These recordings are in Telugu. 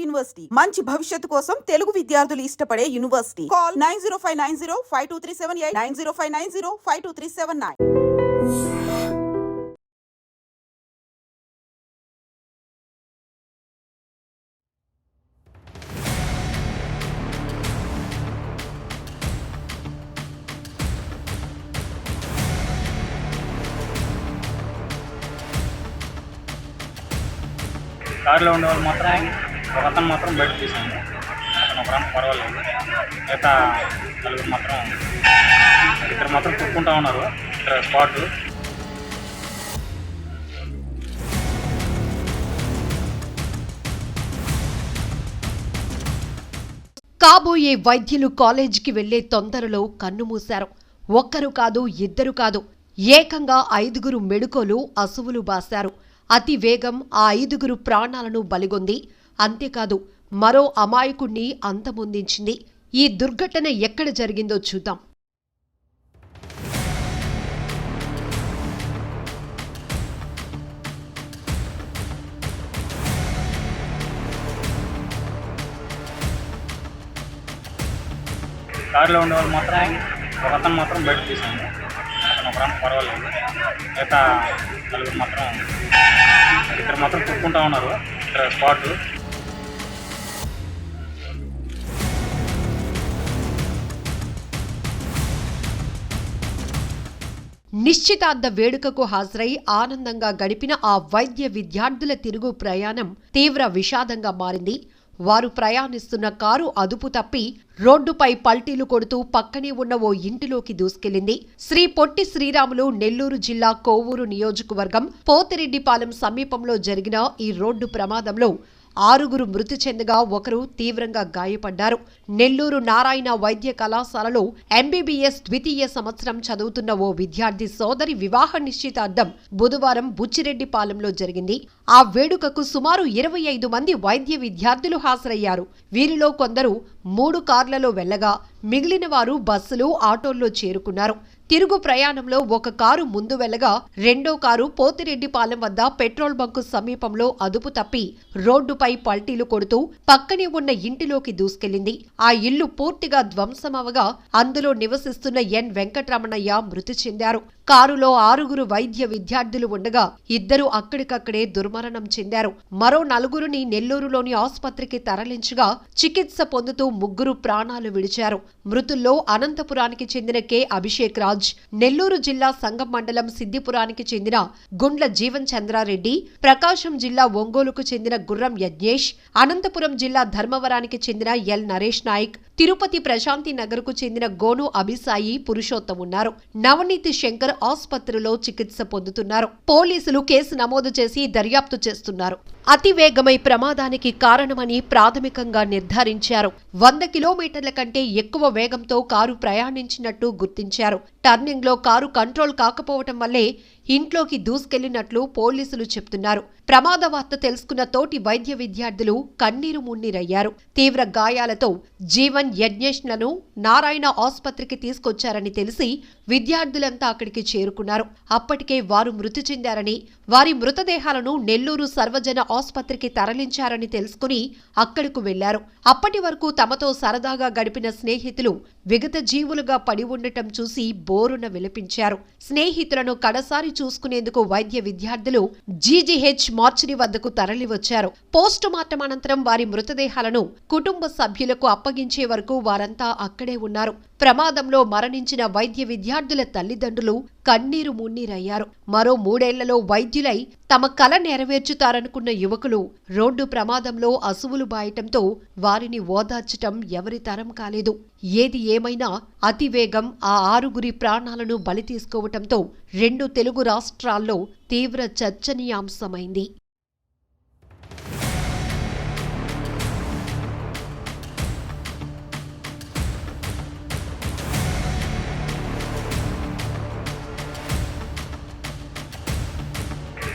యూనివర్సిటీ మంచి భవిష్యత్తు కోసం తెలుగు విద్యార్థులు ఇష్టపడే యూనివర్సిటీ. కాల్ 9059052378 9059052379. కారులో ఉండేవాళ్ళు మాత్రం ఒకతను మాత్రం బయట తీసాను. అతను ఒకరానికి పర్వాలేదు. మిగతా నలుగురు మాత్రం ఇద్దరు మాత్రం కుట్టుకుంటా ఉన్నారు. ఇక్కడ స్పాట్ కాబోయే వైద్యులు కాలేజీకి వెళ్లే తొందరలో కన్నుమూశారు. ఒక్కరు కాదు, ఇద్దరు కాదు, ఏకంగా 5గురు మెడుకోలు అసువులు బాశారు. అతి వేగం ఆ 5గురు ప్రాణాలను బలిగొంది. అంతేకాదు, మరో అమాయకుణ్ణి అంతమొందించింది. ఈ దుర్ఘటన ఎక్కడ జరిగిందో చూద్దాం. కారులో ఉండేవాళ్ళు మాత్రం ఒకతను మాత్రం బయట తీసాను. అతను ఒకరానికి పర్వాలేదు. మిగతా నలుగురు మాత్రం ఇద్దరు మాత్రం కుట్టుకుంటా ఉన్నారు. ఇక్కడ స్పాట్ నిశ్చితార్థ వేడుకకు హాజరై ఆనందంగా గడిపిన ఆ వైద్య విద్యార్థుల తిరుగు ప్రయాణం తీవ్ర విషాదంగా మారింది. వారు ప్రయాణిస్తున్న కారు అదుపు తప్పి రోడ్డుపై పల్టీలు కొడుతూ పక్కనే ఉన్న ఓ ఇంటిలోకి దూసుకెళ్లింది. శ్రీ పొట్టి శ్రీరాములు నెల్లూరు జిల్లా కోవూరు నియోజకవర్గం పోతిరెడ్డిపాలెం సమీపంలో జరిగిన ఈ రోడ్డు ప్రమాదంలో 6గురు మృతి చెందగా ఒకరు తీవ్రంగా గాయపడ్డారు. నెల్లూరు నారాయణ వైద్య కళాశాలలో ఎంబీబీఎస్ ద్వితీయ సంవత్సరం చదువుతున్న ఓ విద్యార్థి సోదరి వివాహ నిశ్చితార్థం బుధవారం బుచ్చిరెడ్డిపాలెంలో జరిగింది. ఆ వేడుకకు సుమారు 25 మంది వైద్య విద్యార్థులు హాజరయ్యారు. వీరిలో కొందరు 3 కార్లలో వెళ్లగా మిగిలిన వారు బస్సులు, ఆటోల్లో చేరుకున్నారు. తిరుగు ప్రయాణంలో ఒక కారు ముందు వెళ్లగా రెండో కారు పోతిరెడ్డిపాలెం వద్ద పెట్రోల్ బంకు సమీపంలో అదుపు తప్పి రోడ్డుపై పల్టీలు కొడుతూ పక్కనే ఉన్న ఇంటిలోకి దూసుకెళ్లింది. ఆ ఇల్లు పూర్తిగా ధ్వంసమవగా అందులో నివసిస్తున్న ఎన్ వెంకటరమణయ్య మృతి చెందారు. కారులో 6గురు వైద్య విద్యార్థులు ఉండగా 2 అక్కడికక్కడే దుర్మరణం చెందారు. మరో 4గురిని నెల్లూరులోని ఆసుపత్రికి తరలించగా చికిత్స పొందుతూ 3 ప్రాణాలు విడిచారు. మృతుల్లో అనంతపురానికి చెందిన కె అభిషేక్ రాజ్, నెల్లూరు జిల్లా సంగం మండలం సిద్దిపురానికి చెందిన గుండ్ల జీవన్ చంద్రారెడ్డి, ప్రకాశం జిల్లా ఒంగోలుకు చెందిన గుర్రం యజ్ఞేష్, అనంతపురం జిల్లా ధర్మవరానికి చెందిన ఎల్ నరేష్ నాయక్, తిరుపతి ప్రశాంతి నగర్ కు చెందిన గోను అభిసాయి పురుషోత్తం ఉన్నారు. నవనీతి శంకర్ ఆసుపత్రిలో చికిత్స పొందుతున్నారు. పోలీసులు కేసు నమోదు చేసి దర్యాప్తు చేస్తున్నారు. అతివేగమై ప్రమాదానికి కారణమని ప్రాథమికంగా నిర్ధారించారు. 100 కిలోమీటర్ల కంటే ఎక్కువ వేగంతో కారు ప్రయాణించినట్టు గుర్తించారు. టర్నింగ్లో కారు కంట్రోల్ కాకపోవటం వల్లే ఇంట్లోకి దూసుకెళ్లినట్లు పోలీసులు చెప్తున్నారు. ప్రమాద వార్త తెలుసుకున్న తోటి వైద్య విద్యార్థులు కన్నీరు మున్నీరయ్యారు. తీవ్ర గాయాలతో జీవన్ యజ్ఞేష్లను నారాయణ ఆసుపత్రికి తీసుకొచ్చారని తెలిసి విద్యార్థులంతా అక్కడికి చేరుకున్నారు. అప్పటికే వారు మృతి చెందారని, వారి మృతదేహాలను నెల్లూరు సర్వజన ఆసుపత్రికి తరలించారని తెలుసుకుని అక్కడకు వెళ్లారు. అప్పటి వరకు తమతో సరదాగా గడిపిన స్నేహితులు విగత జీవులుగా పడి ఉండటం చూసి బోరున విలపించారు. స్నేహితులను కడసారి చూసుకునేందుకు వైద్య విద్యార్థులు జీజీహెచ్ మార్చిరి వద్దకు తరలివచ్చారు. పోస్టుమార్టం అనంతరం వారి మృతదేహాలను కుటుంబ సభ్యులకు అప్పగించే వరకు వారంతా అక్కడే ఉన్నారు. ప్రమాదంలో మరణించిన వైద్య విద్యార్థుల తల్లిదండ్రులు కన్నీరు మున్నీరయ్యారు. మరో 3 ఏళ్లలో వైద్యులై తమ కల నెరవేర్చుతారనుకున్న యువకులు రోడ్డు ప్రమాదంలో అసువులు బాయటంతో వారిని ఓదార్చటం ఎవరి తరం కాలేదు. ఏది ఏమైనా అతివేగం ఆ 6గురి ప్రాణాలను బలి తీసుకోవటంతో 2 తెలుగు రాష్ట్రాల్లో తీవ్ర చర్చనీయాంశమైంది.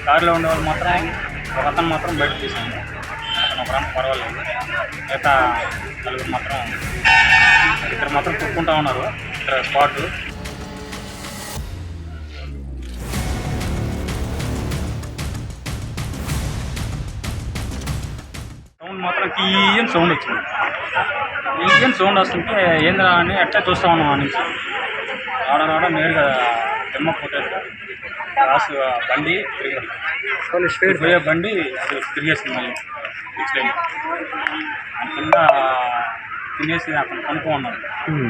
కారులో ఉండేవాళ్ళు మాత్రం ఒకతను మాత్రం బయట తీసాను. అతను ఒకరానికి పర్వాలేదు. మిగతా నలుగురు మాత్రం ఇద్దరు మాత్రం కుట్టుకుంటా ఉన్నారు. ఇక్కడ స్పాట్ టౌన్ మాత్రం తీయని సౌండ్ వచ్చింది. తీయని సౌండ్ వస్తుంటే ఏంద్రా అని అట్లా చూస్తా ఉన్నాం. ఆ నుంచి రావడం నేరుగా తిమ్మకపోతే రాసు బండి తిరిగి పోయే బండి అది తిరిగేసింది. మళ్ళీ ఇట్లే కింద తినేసి అక్కడ కనుక్కో ఉన్నాడు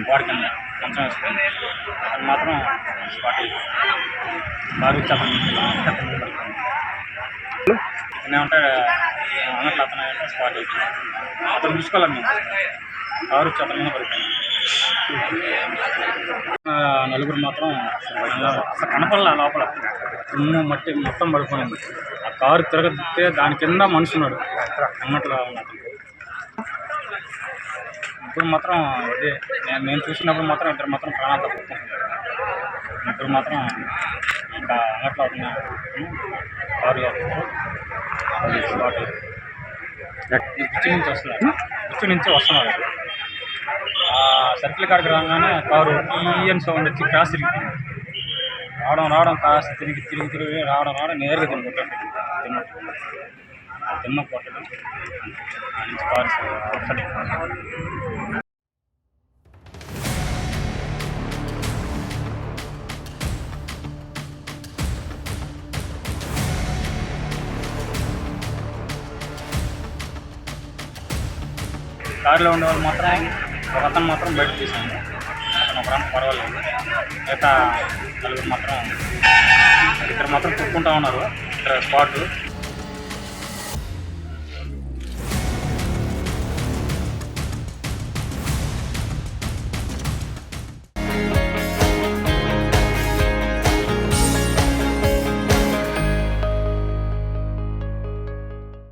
వాడి కింద కొంచెం వేసుకొని అతను మాత్రం స్పాట్ బాగా అతను ఏమంటే అన్నట్లు అతను అంటే స్పాట్ అయిపోయింది. అతను చూసుకోవాలి మేము కారు వచ్చి అతని మీద పడిపోయింది. నలుగురు మాత్రం అసలు కనపడలే లోపల దుమ్ము మట్టి మొత్తం పడిపోయింది. ఆ కారు తిరగతే దాని కింద మనిషి ఉన్నాడు అన్నట్లు ఉన్నట్టు. ఇప్పుడు మాత్రం అదే నేను చూసినప్పుడు మాత్రం ఇద్దరు మాత్రం ప్రాణాలు తప్పుకుంటున్నారు. ఇద్దరు మాత్రం ఇంకా అన్నట్లు అవుతున్నారు. కారులో స్పాట్ గుచ్చి నుంచి వస్తున్నారు. సర్కిల్ కాడికి రాగానే కారు ఈఎన్ సౌండ్ వచ్చి క్రాస్ తిరిగిపోయింది. రావడం కాస్త తిరిగి రావడం నేరుగా తిన్నట్టు తిమ్మ కొట్టడం నుంచి కారు ఒక్కటి. కారులో ఉండే వాళ్ళు మాత్రం ఒక అతను మాత్రం బయటకు తీసాను. అతను ఒకరానికి పర్వాలేదు. మిగతా నలుగురు మాత్రం ఇద్దరు మాత్రం కొట్టుకుంటా ఉన్నారు. ఇక్కడ స్పాట్